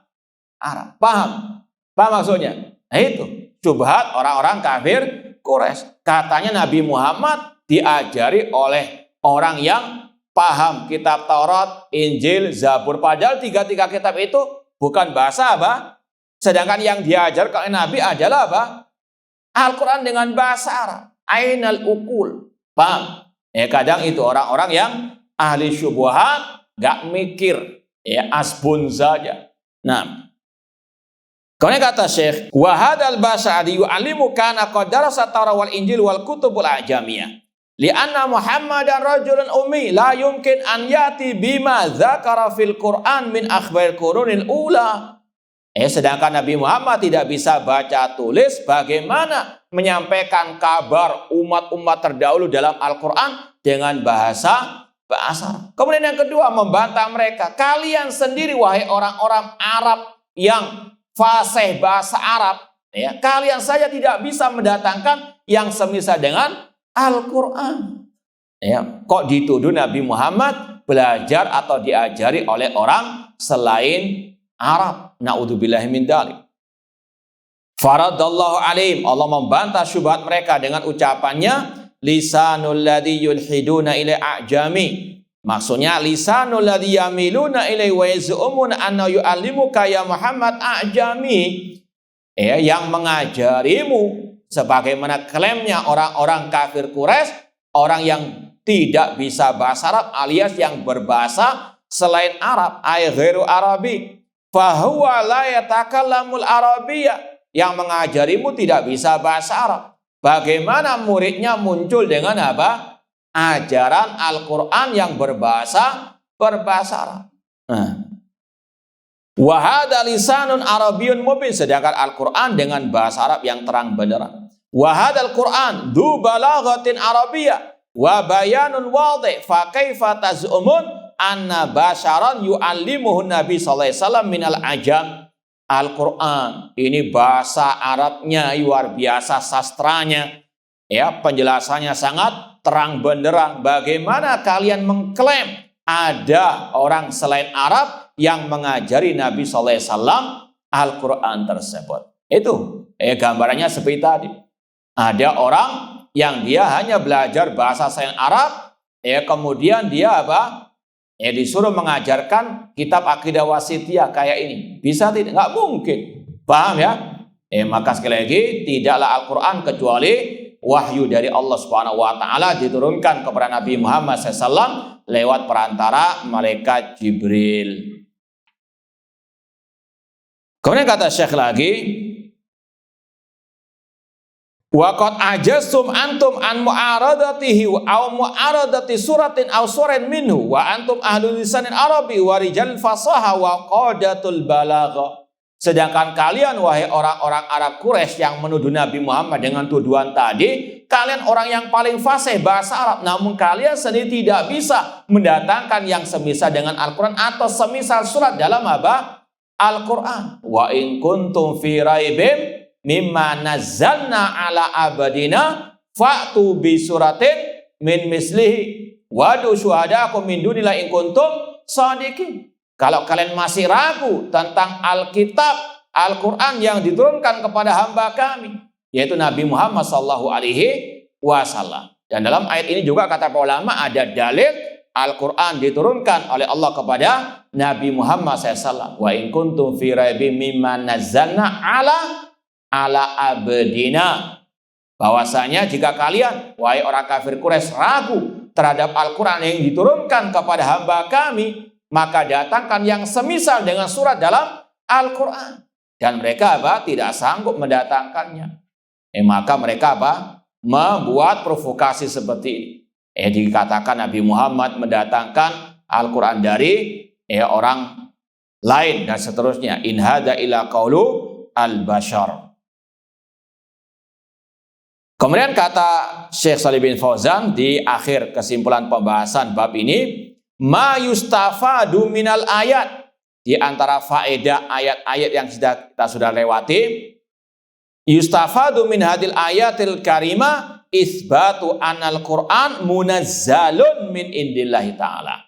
S1: Arab. Paham? Paham maksudnya? Nah itu, syubhat orang-orang kafir Quraisy. Katanya Nabi Muhammad diajari oleh orang yang paham kitab Taurat, Injil, Zabur. Padahal tiga-tiga kitab itu bukan bahasa apa? Sedangkan yang diajarkan oleh Nabi adalah apa? Al-Quran dengan bahasa Arab. Ainal ukul. Paham? Kadang itu orang-orang yang ahli syubhat, gak mikir. Asbun saja. Nah, kemudian kata Syekh, wa hadzal basa'adi yu'allimu kana qad darasa Taurat wal Injil wal kutubul ajamiyah. Li'anna Muhammadan rajulun ummi la yumkin an yati bima dzakara fil Qur'an min akhbaril qurunil ula. Sedangkan Nabi Muhammad tidak bisa baca tulis, bagaimana menyampaikan kabar umat-umat terdahulu dalam Al-Quran dengan bahasa Arab. Kemudian yang kedua, membantah mereka. Kalian sendiri wahai orang-orang Arab yang fasih bahasa Arab, kalian saja tidak bisa mendatangkan yang semisal dengan Al-Quran. Kok dituduh Nabi Muhammad belajar atau diajari oleh orang selain Arab? Na'udzubillahi min dzalik. Faradallahu alaihim, Allah membantah syubhat mereka dengan ucapannya lisanul ladzi yulhiduna ila a'jami. Maksudnya lisanul ladzi yamiluna ilai wa yaz'umuna anna yu'allimuka ya Muhammad a'jami. Yang mengajarimu sebagaimana klaimnya orang-orang kafir Quraisy, orang yang tidak bisa bahasa Arab alias yang berbahasa selain Arab, ay ghairu arabi. Fahuwa la yatakallamul arabiyyah, yang mengajarimu tidak bisa bahasa Arab. Bagaimana muridnya muncul dengan apa? Ajaran Al-Quran yang berbahasa Arab. Wa hadza lisanun arabiyyun mubin, sedangkan Al-Quran dengan bahasa Arab yang terang benderang. Wa hadzal Quran dzu balaghatin arabiyyah wa bayanun wadih, fa kaifa taz'umun anna basyaran yu'allimuhu Nabi sallallahu alaihi wasallam minal ajam. Al-Quran ini bahasa Arabnya luar biasa, sastranya, penjelasannya sangat terang benderang. Bagaimana kalian mengklaim ada orang selain Arab yang mengajari Nabi sallallahu alaihi wasallam Al-Quran tersebut? Itu gambarannya seperti tadi. Ada orang yang dia hanya belajar bahasa selain Arab, kemudian dia apa? Disuruh mengajarkan kitab akidah wasitiyah kayak ini. Bisa tidak? Nggak mungkin. Paham ya? Maka sekali lagi, tidaklah Al-Quran kecuali wahyu dari Allah Subhanahu wa Ta'ala diturunkan kepada Nabi Muhammad SAW lewat perantara malaikat Jibril. Kemudian kata Syekh lagi, wa qad ajastum antum an mu'aradatihi aw mu'aradati suratin aw surin minhu wa antum ahlul lisanin arabi wa rijal fasaha wa qadatul balagha. Sedangkan kalian wahai orang-orang Arab Quraisy yang menuduh Nabi Muhammad dengan tuduhan tadi, kalian orang yang paling fasih bahasa Arab, namun kalian sendiri tidak bisa mendatangkan yang semisal dengan Al-Quran atau semisal surat dalam apa? Al-Quran. Wa in kuntum fi raibim mimma nazzalna ala abadina fa'tu bi suratin min mislihi wadu syuhadakum min dunillahi in kuntum shadiqin. Kalau kalian masih ragu tentang Alkitab Al-Quran yang diturunkan kepada hamba kami, yaitu Nabi Muhammad SAW. Dan dalam ayat ini juga kata para ulama ada dalil Al-Quran diturunkan oleh Allah kepada Nabi Muhammad SAW. Wa in kuntum fi raibim mimma nazzalna ala abdina. Bahwasanya jika kalian wahai orang kafir Quraisy ragu terhadap Al-Quran yang diturunkan kepada hamba kami, maka datangkan yang semisal dengan surat dalam Al-Quran. Dan mereka apa? Tidak sanggup mendatangkannya. Maka mereka apa? Membuat provokasi seperti ini. Dikatakan Nabi Muhammad mendatangkan Al-Quran dari orang lain dan seterusnya. In hadza illa qaulu al-bashar. Kemudian kata Syekh Shalih bin Fauzan di akhir kesimpulan pembahasan bab ini, ma yustafadu minal ayat, di antara faedah ayat-ayat yang kita sudah lewati, yustafadu min hadil ayatil karimah isbatu anal Qur'an munazzalun min indillahi ta'ala.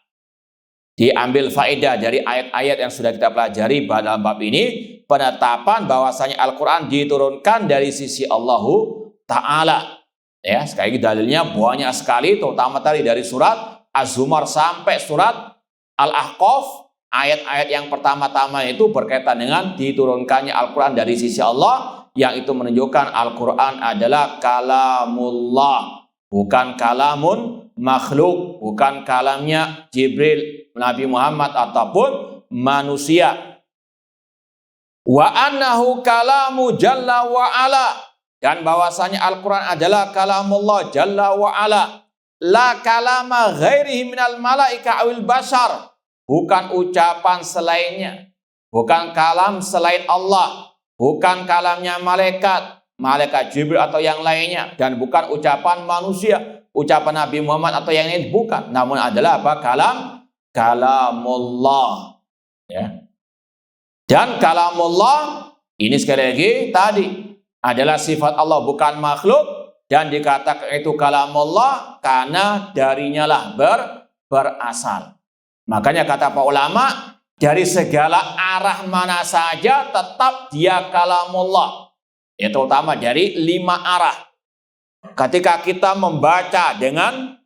S1: diambil faedah dari ayat-ayat yang sudah kita pelajari dalam bab ini, penetapan bahwasanya Al-Quran diturunkan dari sisi Allah Ta'ala. Ya, sekali lagi dalilnya banyak sekali, terutama tadi dari surat Az-Zumar sampai surat Al-Ahqaf. Ayat-ayat yang pertama-tama itu berkaitan dengan diturunkannya Al-Quran dari sisi Allah, yang itu menunjukkan Al-Quran adalah kalamullah, bukan kalamun makhluk, bukan kalamnya Jibril, Nabi Muhammad ataupun manusia. Wa annahu kalamu jalla wa ala, dan bahwasanya Al-Quran adalah kalamullah jalla wa ala, la kalama ghairihi minal malaika awil bashar, bukan ucapan selainnya, bukan kalam selain Allah, bukan kalamnya malaikat Jibril atau yang lainnya, dan bukan ucapan manusia, ucapan Nabi Muhammad atau yang lain, bukan. Namun adalah apa? Kalamullah. Ya. Dan kalamullah ini sekali lagi tadi adalah sifat Allah, bukan makhluk, dan dikatakan itu kalamullah karena darinya lah berasal. Makanya kata para ulama, dari segala arah mana saja tetap dia kalamullah. Ya, terutama dari 5 arah. Ketika kita membaca dengan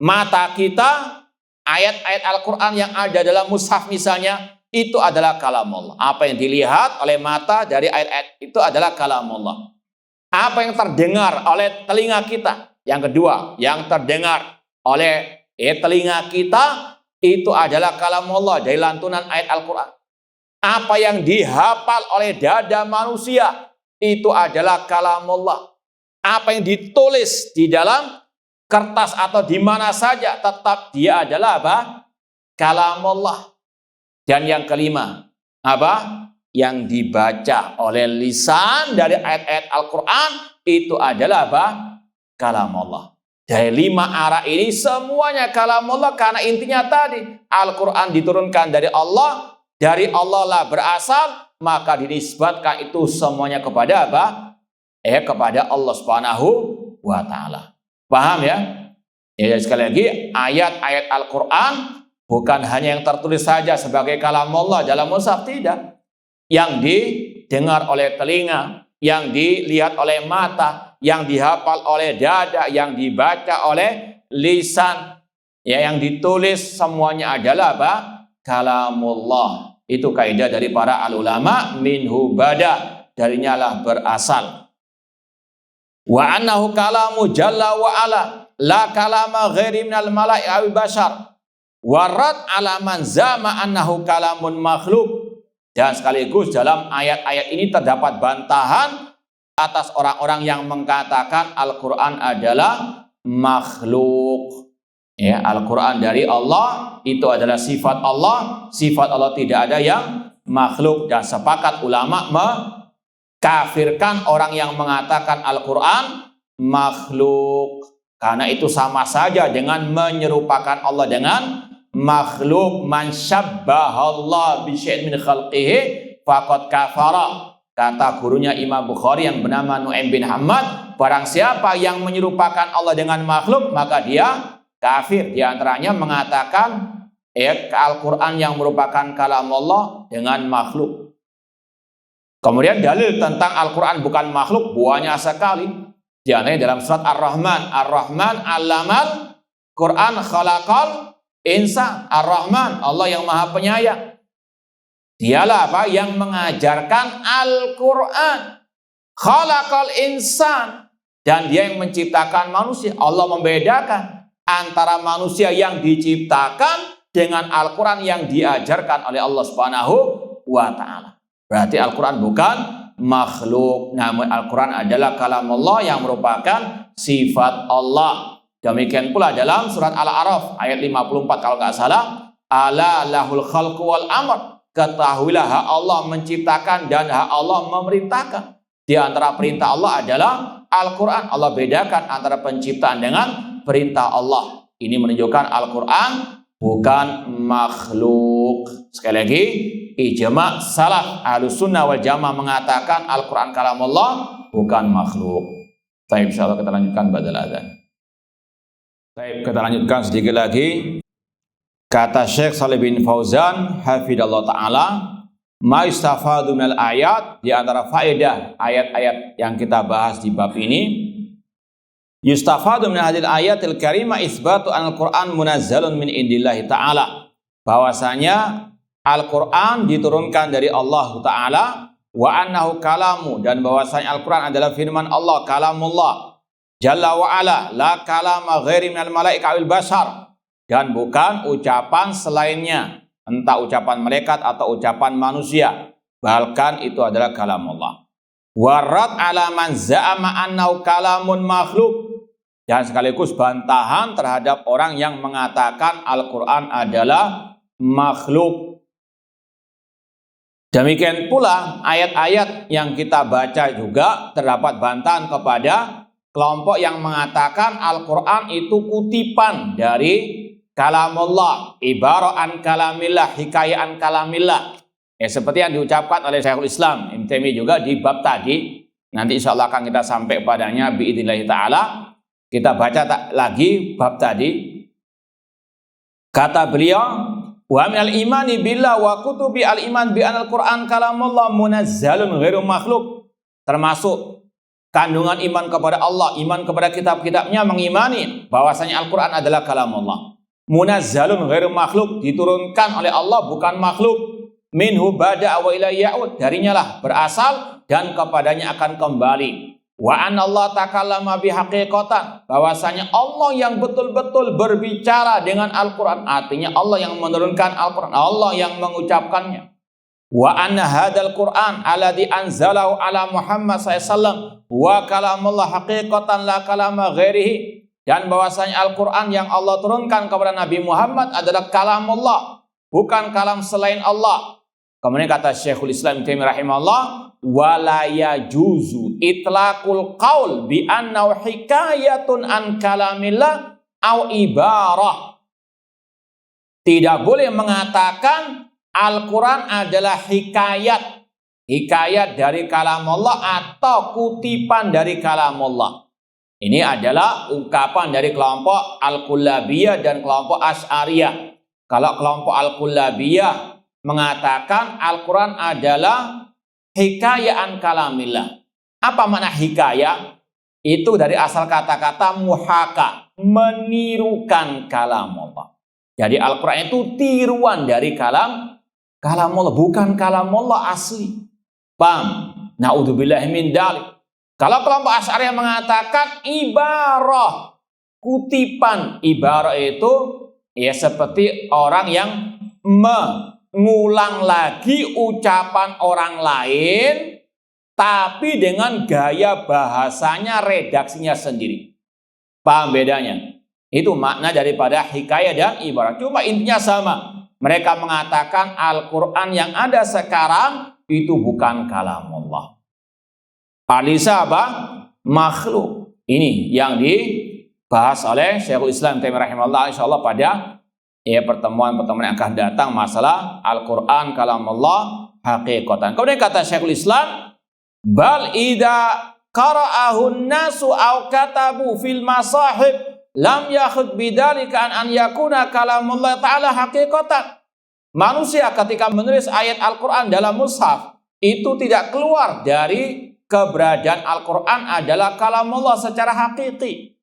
S1: mata kita ayat-ayat Al-Quran yang ada dalam mushaf misalnya, itu adalah kalamullah. Apa yang dilihat oleh mata dari ayat-ayat itu adalah kalamullah. Apa yang terdengar oleh telinga kita, yang kedua, yang terdengar oleh telinga kita, itu adalah kalamullah dari lantunan ayat Al-Quran. Apa yang dihafal oleh dada manusia, itu adalah kalamullah. Apa yang ditulis di dalam kertas atau di mana saja, tetap dia adalah apa? Kalamullah. Dan yang kelima, apa? Yang dibaca oleh lisan dari ayat-ayat Al-Quran, itu adalah apa? Kalamullah. Dari 5 arah ini semuanya kalamullah, karena intinya tadi Al-Quran diturunkan dari Allah lah berasal, maka dinisbatkan itu semuanya kepada apa? Kepada Allah Subhanahu wa Ta'ala. Paham ya? Ya, sekali lagi, ayat-ayat Al-Quran bukan hanya yang tertulis saja sebagai kalamullah dalam mushaf, tidak. Yang didengar oleh telinga, yang dilihat oleh mata, yang dihafal oleh dada, yang dibaca oleh lisan, ya, yang ditulis, semuanya adalah apa? Kalamullah. Itu kaidah dari para ulama, minhu bada, darinya lah berasal. Wa annahu kalamu jalla wa ala, la kalama ghairi minal mala'i awi bashar. Warad ala man zama annahu kalamun makhluk. Dan sekaligus dalam ayat-ayat ini terdapat bantahan atas orang-orang yang mengatakan Al-Quran adalah makhluk. Ya, Al-Quran dari Allah, itu adalah sifat Allah tidak ada yang makhluk. Dan sepakat ulama mengkafirkan orang yang mengatakan Al-Quran makhluk, karena itu sama saja dengan menyerupakan Allah dengan makhluk. Man syabbahallah bi syai'in min khalqihi faqad kafara. Kata gurunya Imam Bukhari yang bernama Nu'aim bin Hamad, barang siapa yang menyerupakan Allah dengan makhluk, maka dia kafir. Di antaranya mengatakan Al-Quran yang merupakan kalam Allah dengan makhluk. Kemudian dalil tentang Al-Quran bukan makhluk banyak sekali. Di antaranya dalam surat Ar-Rahman. Ar-Rahman allamal Quran khalaqal insan. Ar-Rahman, Allah yang maha penyayang, dialah apa? Yang mengajarkan Al-Quran. Khalaqal insan, dan dia yang menciptakan manusia. Allah membedakan antara manusia yang diciptakan dengan Al-Quran yang diajarkan oleh Allah Subhanahu wa Ta'ala. Berarti Al-Quran bukan makhluk, namun Al-Quran adalah kalam Allah yang merupakan sifat Allah. Demikian pula dalam surat Al-A'raf ayat 54 kalau nggak salah, ala lahul khalqu wal amr, ketahuilah hak Allah menciptakan dan hak Allah memerintahkan. Di antara perintah Allah adalah Al-Quran. Allah bedakan antara penciptaan dengan perintah Allah. Ini menunjukkan Al-Quran bukan makhluk. Sekali lagi, ijma' salaf Ahlus Sunnah wal Jamaah mengatakan Al-Quran kalamullah, bukan makhluk. Baik, insyaallah kita lanjutkan ba'dal adzan. Baik, kita lanjutkan sedikit lagi. Kata Syekh Shalih bin Fauzan hafidhallahu taala, ma yustafadu minal ayat, di antara faedah ayat-ayat yang kita bahas di bab ini, yustafadu min hadil ayatil karimah isbatu al-Qur'an munazzalun min indillahi ta'ala, bahwasanya Al-Qur'an diturunkan dari Allah Ta'ala, wa annahu kalamu, dan bahwasanya Al-Qur'an adalah firman Allah, kalamullah jalla wa ala, la kalama ghairi minal malaika awil bashar, dan bukan ucapan selainnya, entah ucapan malaikat atau ucapan manusia, bahkan itu adalah kalamullah. Warad ala man za'ama annahu kalamun makhluk, dan sekaligus bantahan terhadap orang yang mengatakan Al-Quran adalah makhluk. Demikian pula ayat-ayat yang kita baca juga terdapat bantahan kepada kelompok yang mengatakan Al-Quran itu kutipan dari kalamullah, ibara'an kalamillah, hikayaan kalamillah. Seperti yang diucapkan oleh Syekhul Islam Ibnu Taimiyah juga di bab tadi. Nanti insya Allah akan kita sampai padanya biidznillah ta'ala. Kita baca lagi bab tadi. Kata beliau, wa minal imani billah wa kutubi al-iman bi anal Qur'an kalamullah munazzalun ghairu makhluk. Termasuk kandungan iman kepada Allah, iman kepada kitab-kitabnya, mengimani bahwasanya Al-Qur'an adalah kalamullah. Munazzalun ghairu makhluk, diturunkan oleh Allah, bukan makhluk. Minhu bada'a wa ilaihi ya'ud, darinya lah berasal dan kepadanya akan kembali. Wa anna Allah takallama bihaqiqatan, bahwasanya Allah yang betul-betul berbicara dengan Al-Qur'an, artinya Allah yang menurunkan Al-Qur'an, Allah yang mengucapkannya. Wa anna hadzal Qur'an alladzi anzalahu ala Muhammad SAW wa kalamullah haqiqatan la kalama ghairihi, dan bahwasanya Al-Qur'an yang Allah turunkan kepada Nabi Muhammad adalah kalamullah, bukan kalam selain Allah. Kemudian kata Syekhul Islam Ibnu Taimiyah rahimahullah, wala yajuzu itlaqul qaul bi annahu hikayatun an kalamillah au ibarah. Tidak boleh mengatakan Al-Quran adalah hikayat dari kalamullah atau kutipan dari kalamullah. Ini adalah ungkapan dari kelompok Al-Kullabiyah dan kelompok Asy'ariyah. Kalau kelompok Al-Kullabiyah mengatakan Al-Quran adalah hikayaan kalamillah. Apa makna hikayah? Itu dari asal kata-kata muhaka, menirukan kalamullah. Jadi Al-Quran itu tiruan dari kalamullah, bukan kalamullah asli. Paham? Na'udzubillahi min dzalik. Kalau kelompok Asy'ariyah mengatakan ibarah, kutipan, ibarah itu ya seperti orang yang mengulang lagi ucapan orang lain, tapi dengan gaya bahasanya, redaksinya sendiri. Paham bedanya? Itu makna daripada hikayah dan ibarah. Cuma intinya sama. Mereka mengatakan Al-Quran yang ada sekarang itu bukan kalamullah. Alisa apa? Makhluk. Ini yang dibahas oleh Syekhul Islam Taimiyah rahimahullah, insyaallah pada pertemuan-pertemuan yang akan datang, masalah Al-Quran kalamullah haqiqatan. Kemudian kata Syekhul Islam, bal idza qara'ahun nasu aw katabu fil masahib lam yakhud bidzalika an yakuna kalamullah ta'ala haqiqatan. Manusia ketika menulis ayat Al-Quran dalam mushaf itu tidak keluar dari keberadaan Al-Quran adalah kalamullah secara hakiki.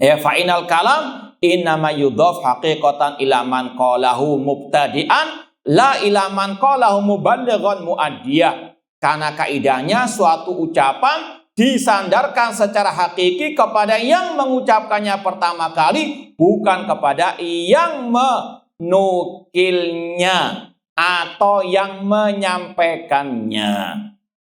S1: Fa'inal kalam innama yudhaf haqiqatan ila man qalahu mubtadi'an la ila man qalahu muballighan muaddiyah. Karena kaidahnya suatu ucapan disandarkan secara hakiki kepada yang mengucapkannya pertama kali, bukan kepada yang menukilnya atau yang menyampaikannya.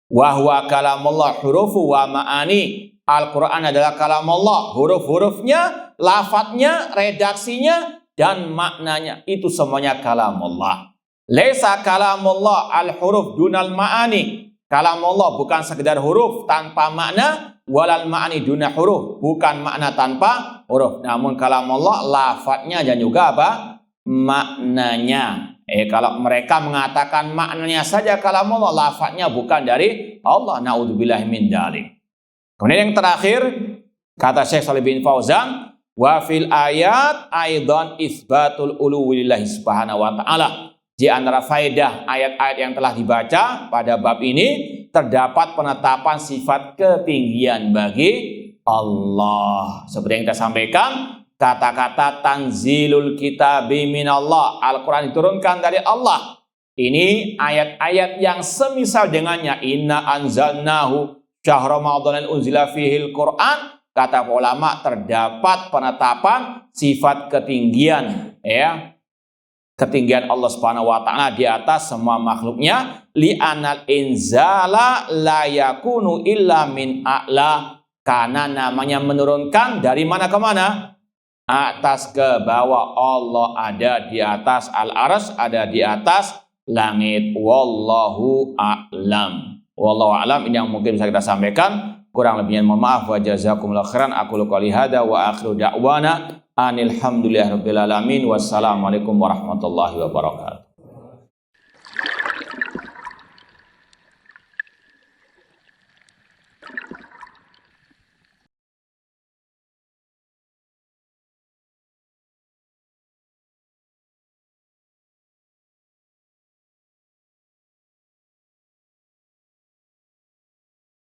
S1: Wa huwa kalamullah hurufu wa ma'ani. Al-Quran adalah kalamullah, huruf-hurufnya, lafadznya, redaksinya, dan maknanya. Itu semuanya kalamullah. Laisa kalamullah al-huruf dunal ma'ani. Kalamullah bukan sekedar huruf tanpa makna, walal ma'ani duna huruf, bukan makna tanpa huruf. Namun kalamullah lafadznya dan juga apa? Maknanya. Kalau mereka mengatakan maknanya saja kalamullah, lafadznya bukan dari Allah. Na'udzubillahi min dzalik. Kemudian yang terakhir, kata Syekh Shalih bin Fauzan, Wa fil ayat aidan isbatul uluwillahi subhanahu wa ta'ala. Di antara faedah ayat-ayat yang telah dibaca pada bab ini terdapat penetapan sifat ketinggian bagi Allah. Seperti yang kita sampaikan, kata-kata tanzilul kitabi minallah, Al-Quran diturunkan dari Allah. Ini ayat-ayat yang semisal dengannya. Inna anzalnahu syahra ramadan unzila fihil Quran. Kata ulama terdapat penetapan sifat ketinggian, ya, ketinggian Allah Subhanahu wa taala di atas semua makhluknya. Li anal inzala la yakunu illa min a'la, karena namanya menurunkan dari mana ke mana? Atas ke bawah. Allah ada di atas al-arsy, ada di atas langit. Wallahu a'lam. Wallahu a'lam. Ini yang mungkin bisa kita sampaikan. Kurang lebihnya mohon maaf. Wa jazakumullahu khairan. Aku qouli hada wa akhiru da'wana anil hamdulillahirabbil alamin. Wassalamualaikum warahmatullahi wabarakatuh.